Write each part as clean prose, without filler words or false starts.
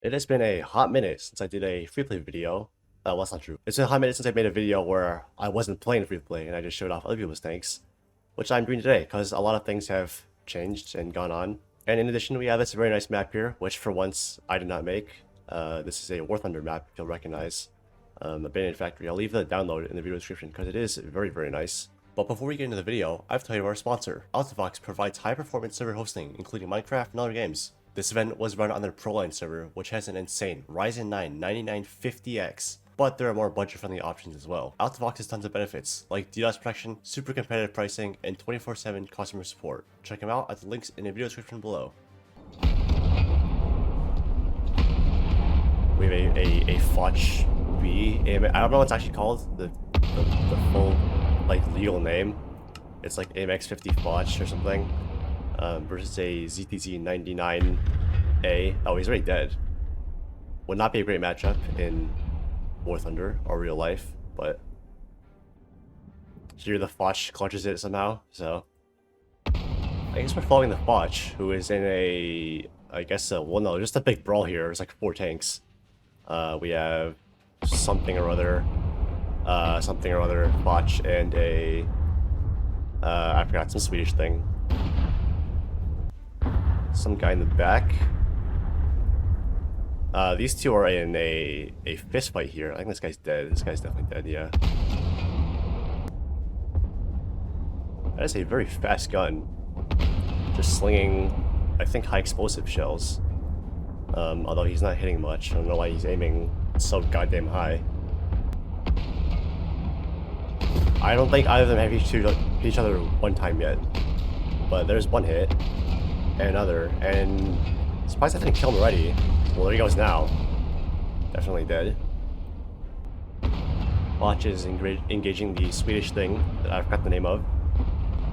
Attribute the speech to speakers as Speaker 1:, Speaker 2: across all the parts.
Speaker 1: It has been a hot minute since I did a free play video. Well, that's not true. It's been a hot minute since I made a video where I wasn't playing free play and I just showed off other people's tanks, which I'm doing today because a lot of things have changed and gone on. And in addition, we have this very nice map here, which for once I did not make. This is a War Thunder map, if you'll recognize. Abandoned Factory. I'll leave the download in the video description because it is very, very nice. But before we get into the video, I have to tell you about our sponsor. Altivox provides high-performance server hosting, including Minecraft and other games. This event was run on their Proline server, which has an insane Ryzen 9 9950X, but there are more budget-friendly options as well. Altivox has tons of benefits, like DDoS protection, super competitive pricing, and 24/7 customer support. Check them out at the links in the video description below. We have a Fotch B. I don't know what it's actually called, the full like legal name. It's like AMX50 Fotch or something. Versus a ZTZ 99A. Oh, he's already dead. Would not be a great matchup in War Thunder or real life, but here the Fotch clutches it somehow. So I guess we're following the Fotch, who is in a, I guess, well, no, just a big brawl here. There's like 4 tanks. We have something or other, Fotch, and a, I forgot, some Swedish thing. Some guy in the back. These two are in a fist fight here. I think this guy's dead. This guy's definitely dead, yeah. That is a very fast gun. Just slinging, I think, high explosive shells. Although he's not hitting much. I don't know why he's aiming so goddamn high. I don't think either of them have hit each other one time yet. But there's one hit. And another, and surprised I didn't kill him already. Well, there he goes now. Definitely dead. Fotch is engaging the Swedish thing that I forgot the name of,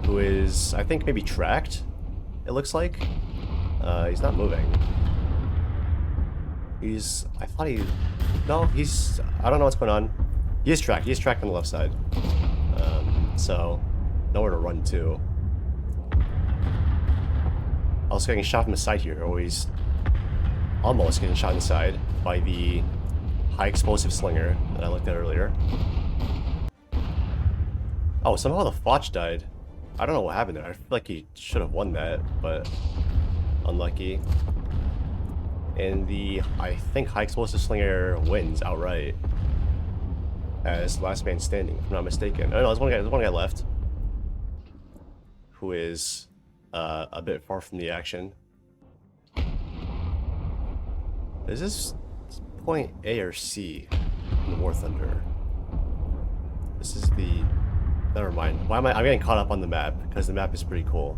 Speaker 1: who is, I think, maybe tracked, it looks like. He's not moving. I thought he, no, I don't know what's going on. He is tracked on the left side. So, nowhere to run to. Also getting shot from the side here, or he's almost getting shot in the side by the high explosive slinger that I looked at earlier. Oh, somehow the Fotch died. I don't know what happened there. I feel like he should have won that, but unlucky. And the, I think, high explosive slinger wins outright as last man standing, if I'm not mistaken. Oh no, there's one guy left who is a bit far from the action. Is this point A or C in War Thunder? This is the... Never mind. Why am I'm getting caught up on the map, because the map is pretty cool.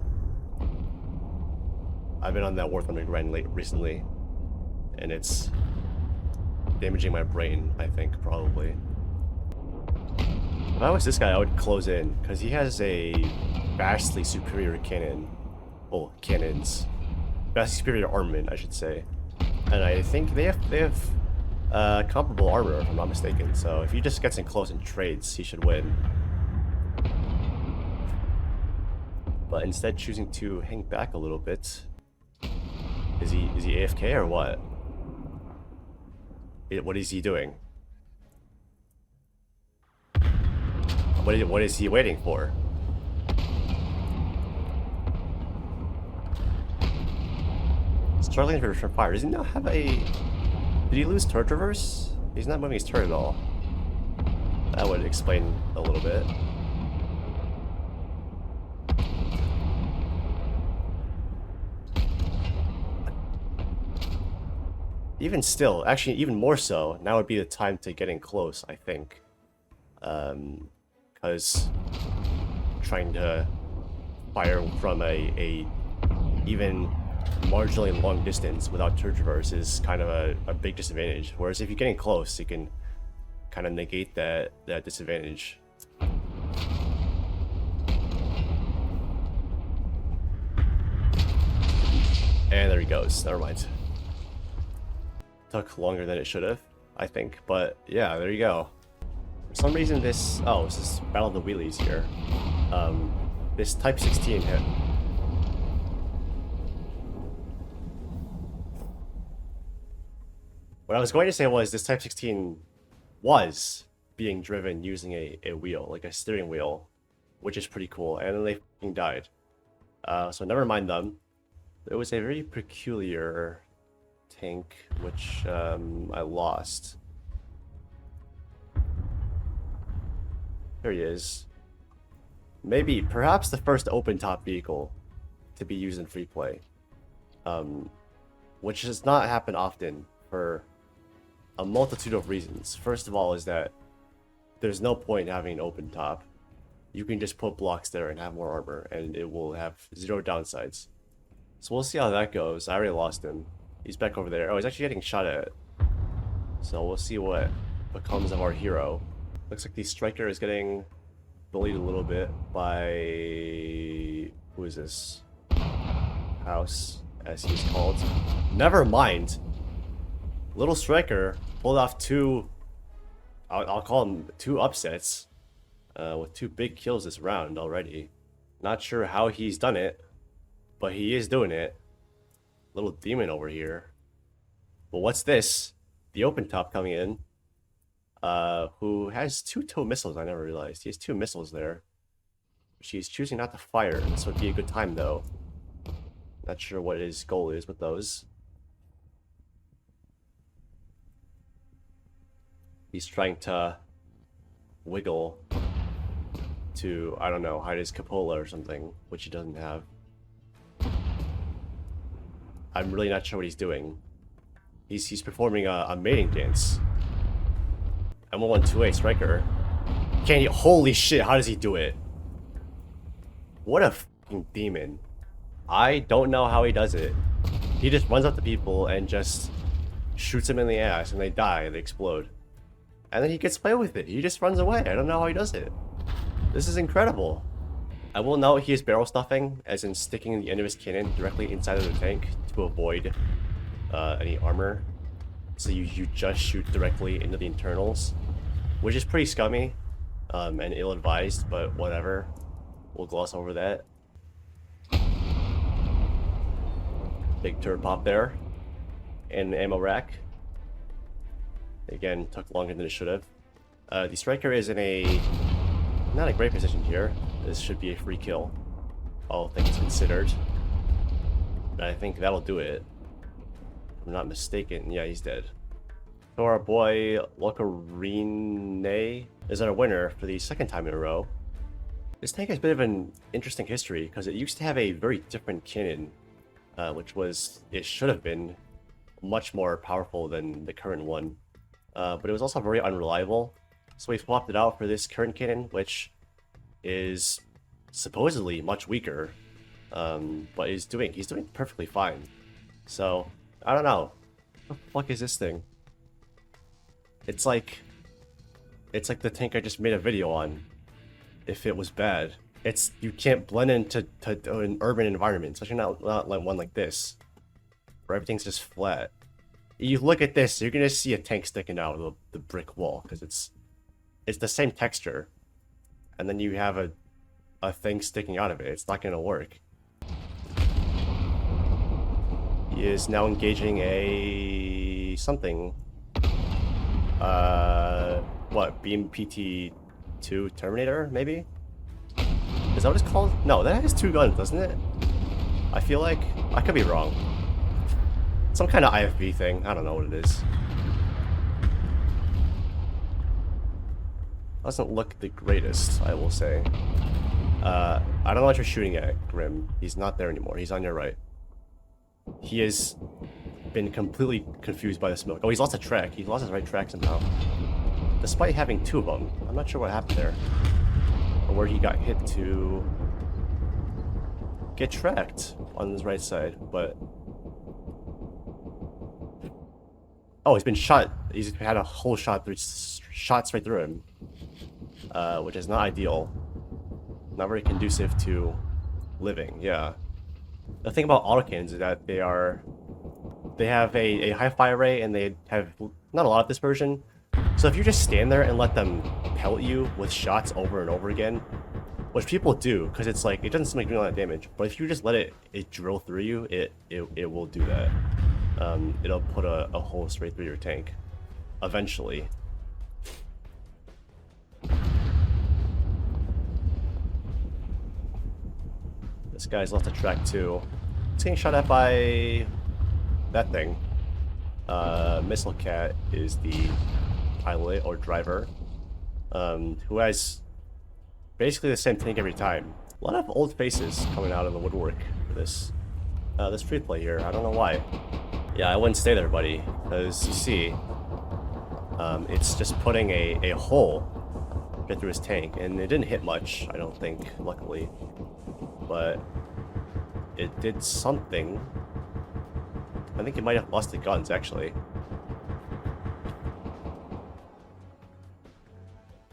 Speaker 1: I've been on that War Thunder grind recently, and it's damaging my brain, I think, probably. If I was this guy, I would close in, because he has a vastly superior cannon. Well, cannons. Vastly superior armament, I should say. And I think they have comparable armor, if I'm not mistaken. So if he just gets in close and trades, he should win. But instead, choosing to hang back a little bit. Is he AFK or what? What is he doing? What is he waiting for? Struggling for fire. Does he not have a... Did he lose turret reverse? He's not moving his turret at all. That would explain a little bit. Even still, actually even more so, now would be the time to get in close, I think. Because trying to fire from a even marginally long distance without turret reverse is kind of a big disadvantage. Whereas if you're getting close, you can kind of negate that disadvantage. And there he goes. Never mind. Took longer than it should have, I think. But yeah, there you go. For some reason this... Oh, this is Battle of the Wheelies here. This Type 16 hit. What I was going to say was this Type 16 was being driven using a wheel, like a steering wheel, which is pretty cool, and then they fucking died. So never mind them. It was a very peculiar tank, which I lost. Here he is. Maybe, perhaps the first open-top vehicle to be used in free play. Which does not happen often for a multitude of reasons. First of all is that there's no point in having an open top. You can just put blocks there and have more armor, and it will have zero downsides. So we'll see how that goes. I already lost him. He's back over there. Oh, he's actually getting shot at. So we'll see what becomes of our hero. Looks like the striker is getting bullied a little bit by... who is this? House, as he's called. Never mind. Little striker pulled off two... I'll call them two upsets. With two big kills this round already. Not sure how he's done it, but he is doing it. Little demon over here. But what's this? The open top coming in. Who has two tow missiles, I never realized. He has two missiles there. She's choosing not to fire. This would be a good time though. Not sure what his goal is with those. He's trying to wiggle to, I don't know, hide his cupola or something, which he doesn't have. I'm really not sure what he's doing. He's performing a mating dance. M112A striker. Can he? Holy shit, how does he do it? What a fucking demon. I don't know how he does it. He just runs up to people and just shoots them in the ass and they die and they explode. And then he gets away with it. He just runs away. I don't know how he does it. This is incredible. I will note he is barrel stuffing, as in sticking the end of his cannon directly inside of the tank to avoid any armor. So you just shoot directly into the internals, which is pretty scummy and ill-advised, but whatever. We'll gloss over that. Big turret pop there. And the ammo rack. Again, took longer than it should have. The striker is in a not a great position here. This should be a free kill, all things considered. But I think that'll do it. If I'm not mistaken. Yeah, he's dead. So our boy Locarine is our winner for the second time in a row. This tank has a bit of an interesting history because it used to have a very different cannon, which was, it should have been much more powerful than the current one. But it was also very unreliable. So we swapped it out for this current cannon, which is supposedly much weaker, but he's doing perfectly fine. So I don't know. What the fuck is this thing? It's like the tank I just made a video on. If it was bad, you can't blend into an urban environment, especially not like one like this, where everything's just flat. You look at this, you're gonna see a tank sticking out of the brick wall because it's the same texture, and then you have a thing sticking out of it. It's not gonna work. He is now engaging a something. What, Beam PT-2 Terminator, maybe? Is that what it's called? No, that has two guns, doesn't it? I feel like I could be wrong. Some kind of IFB thing. I don't know what it is. Doesn't look the greatest, I will say. I don't know what you're shooting at, Grim. He's not there anymore. He's on your right. He has been completely confused by the smoke. Oh, he's lost a track. He lost his right track somehow. Despite having two of them. I'm not sure what happened there. Or where he got hit to get tracked on his right side, but... Oh, he's been shot. He's had a whole shot straight through him. Which is not ideal. Not very conducive to living, yeah. The thing about autocannons is that they have a high fire rate, and they have not a lot of dispersion. So if you just stand there and let them pellet you with shots over and over again, which people do, because it's like, it doesn't seem like doing a lot of damage, but if you just let it drill through you, it will do that. it'll put a hole straight through your tank. Eventually. This guy's left the track too. He's getting shot at by that thing. Missile Cat is the pilot or driver, who has basically the same tank every time. A lot of old faces coming out of the woodwork for this free play here. I don't know why. Yeah, I wouldn't stay there, buddy, because you see, it's just putting a hole right through his tank, and it didn't hit much, I don't think, luckily, but it did something. I think it might have busted guns, actually.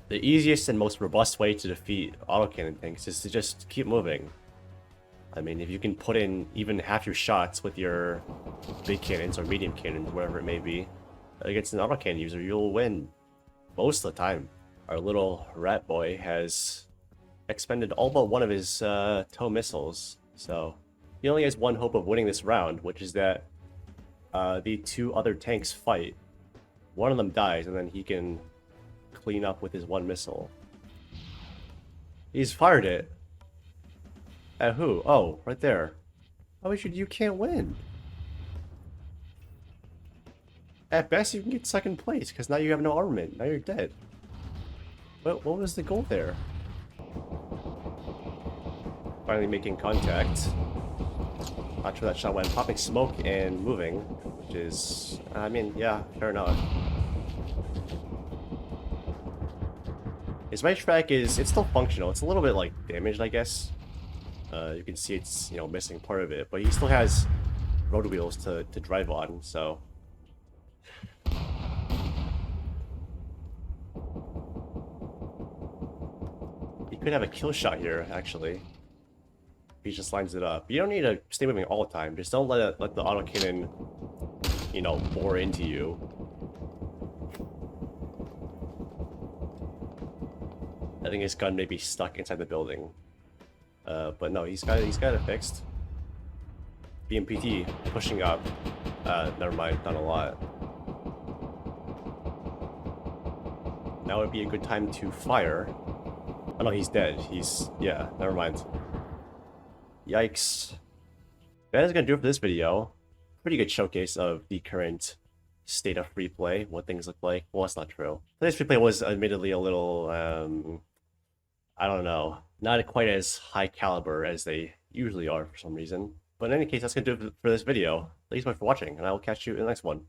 Speaker 1: The easiest and most robust way to defeat autocannon tanks is to just keep moving. I mean, if you can put in even half your shots with your big cannons or medium cannons, whatever it may be, against an autocannon user, you'll win most of the time. Our little rat boy has expended all but one of his tow missiles, so he only has one hope of winning this round, which is that the two other tanks fight. One of them dies, and then he can clean up with his one missile. He's fired it. At who? Oh, right there. Oh, you can't win. At best, you can get second place, because now you have no armament. Now you're dead. What was the goal there? Finally making contact. Not sure that shot went. Popping smoke and moving, which is, I mean, yeah, fair enough. His right track it's still functional. It's a little bit like damaged, I guess. You can see it's, you know, missing part of it, but he still has road wheels to drive on, so. He could have a kill shot here, actually. He just lines it up. You don't need to stay moving all the time. Just don't let the autocannon, you know, bore into you. I think his gun may be stuck inside the building. But no, he's got it fixed. BMPT pushing up. Never mind, not a lot. Now would be a good time to fire. Oh no, he's dead. Yeah, never mind. Yikes. That is gonna do it for this video. Pretty good showcase of the current state of free play, what things look like. Well, that's not true. Today's free play was admittedly a little, I don't know, not quite as high caliber as they usually are for some reason. But in any case, that's gonna do it for this video. Thanks so much for watching, and I will catch you in the next one.